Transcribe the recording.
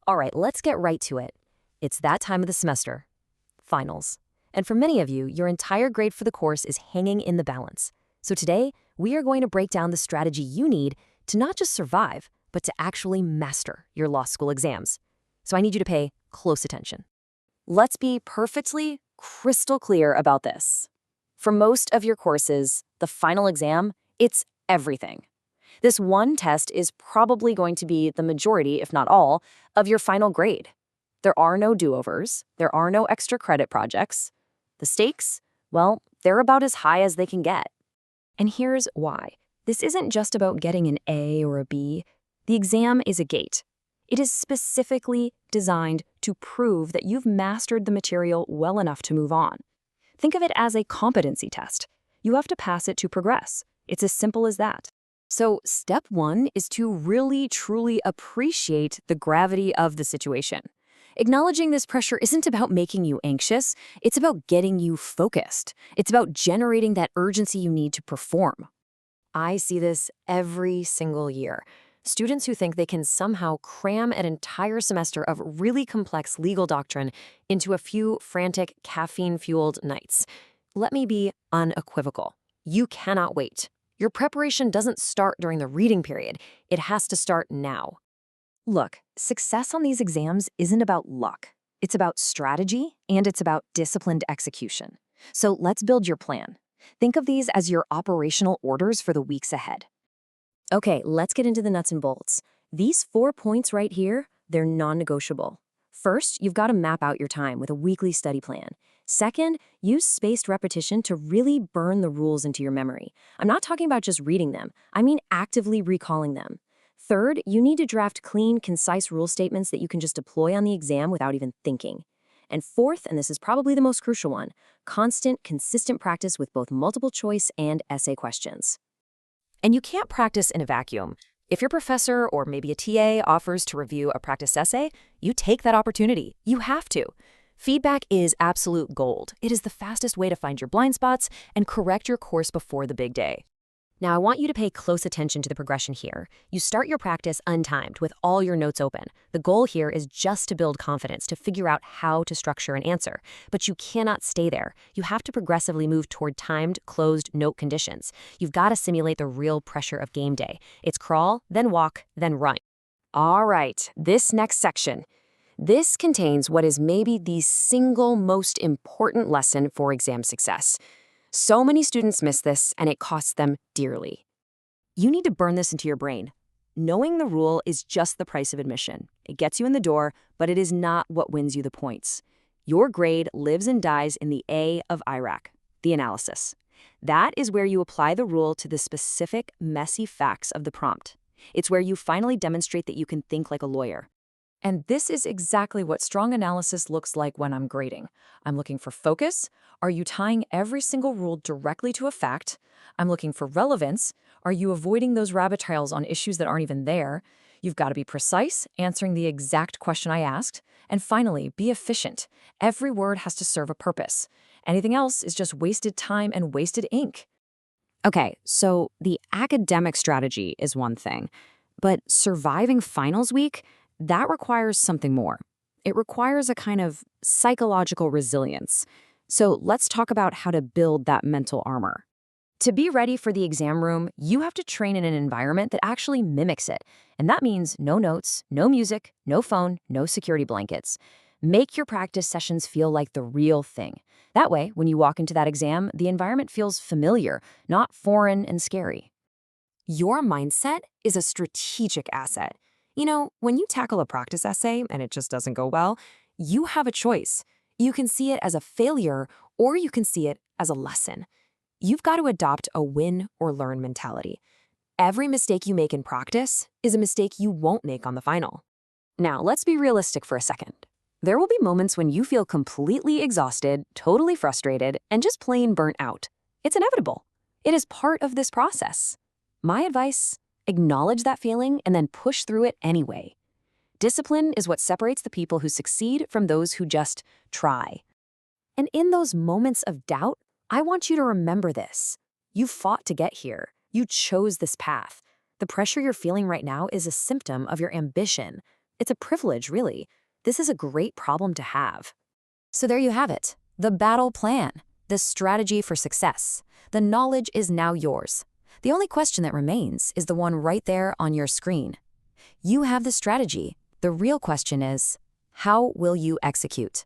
All right, let's get right to it. It's that time of the semester, finals. And for many of you, your entire grade for the course is hanging in the balance. So today, we are going to break down the strategy you need to not just survive, but to actually master your law school exams. So I need you to pay close attention. Let's be perfectly crystal clear about this. For most of your courses, the final exam, it's everything. This one test is probably going to be the majority, if not all, of your final grade. There are no do-overs. There are no extra credit projects. The stakes, well, they're about as high as they can get. And here's why. This isn't just about getting an A or a B. The exam is a gate. It is specifically designed to prove that you've mastered the material well enough to move on. Think of it as a competency test. You have to pass it to progress. It's as simple as that. So step one is to really, truly appreciate the gravity of the situation. Acknowledging this pressure isn't about making you anxious. It's about getting you focused. It's about generating that urgency you need to perform. I see this every single year. Students who think they can somehow cram an entire semester of really complex legal doctrine into a few frantic, caffeine-fueled nights. Let me be unequivocal. You cannot wait. Your preparation doesn't start during the reading period. It has to start now. Look, success on these exams isn't about luck. It's about strategy, and it's about disciplined execution. So let's build your plan. Think of these as your operational orders for the weeks ahead. Okay, let's get into the nuts and bolts. These 4 points right here, they're non-negotiable. First, you've got to map out your time with a weekly study plan. Second, use spaced repetition to really burn the rules into your memory. I'm not talking about just reading them. I mean actively recalling them. Third, you need to draft clean, concise rule statements that you can just deploy on the exam without even thinking. And fourth, and this is probably the most crucial one, constant, consistent practice with both multiple choice and essay questions. And you can't practice in a vacuum. If your professor or maybe a TA offers to review a practice essay, you take that opportunity. You have to. Feedback is absolute gold. It is the fastest way to find your blind spots and correct your course before the big day. Now, I want you to pay close attention to the progression here. You start your practice untimed with all your notes open. The goal here is just to build confidence, to figure out how to structure an answer. But you cannot stay there. You have to progressively move toward timed, closed note conditions. You've got to simulate the real pressure of game day. It's crawl, then walk, then run. All right, this next section. This contains what is maybe the single most important lesson for exam success. So many students miss this, and it costs them dearly. You need to burn this into your brain. Knowing the rule is just the price of admission. It gets you in the door, but it is not what wins you the points. Your grade lives and dies in the A of IRAC, the analysis. That is where you apply the rule to the specific, messy facts of the prompt. It's where you finally demonstrate that you can think like a lawyer. And this is exactly what strong analysis looks like when I'm grading. I'm looking for focus. Are you tying every single rule directly to a fact? I'm looking for relevance. Are you avoiding those rabbit trails on issues that aren't even there? You've got to be precise, answering the exact question I asked. And finally, be efficient. Every word has to serve a purpose. Anything else is just wasted time and wasted ink. Okay, so the academic strategy is one thing, but surviving finals week, that requires something more. It requires a kind of psychological resilience. So let's talk about how to build that mental armor. To be ready for the exam room, you have to train in an environment that actually mimics it. And that means no notes, no music, no phone, no security blankets. Make your practice sessions feel like the real thing. That way, when you walk into that exam, the environment feels familiar, not foreign and scary. Your mindset is a strategic asset. You know, when you tackle a practice essay and it just doesn't go well, you have a choice. You can see it as a failure, or you can see it as a lesson. You've got to adopt a win or learn mentality. Every mistake you make in practice is a mistake you won't make on the final. Now, let's be realistic for a second. There will be moments when you feel completely exhausted, totally frustrated, and just plain burnt out. It's inevitable. It is part of this process. My advice: acknowledge that feeling and then push through it anyway. Discipline is what separates the people who succeed from those who just try. And in those moments of doubt, I want you to remember this. You fought to get here. You chose this path. The pressure you're feeling right now is a symptom of your ambition. It's a privilege, really. This is a great problem to have. So there you have it, the battle plan, the strategy for success. The knowledge is now yours. The only question that remains is the one right there on your screen. You have the strategy. The real question is, how will you execute?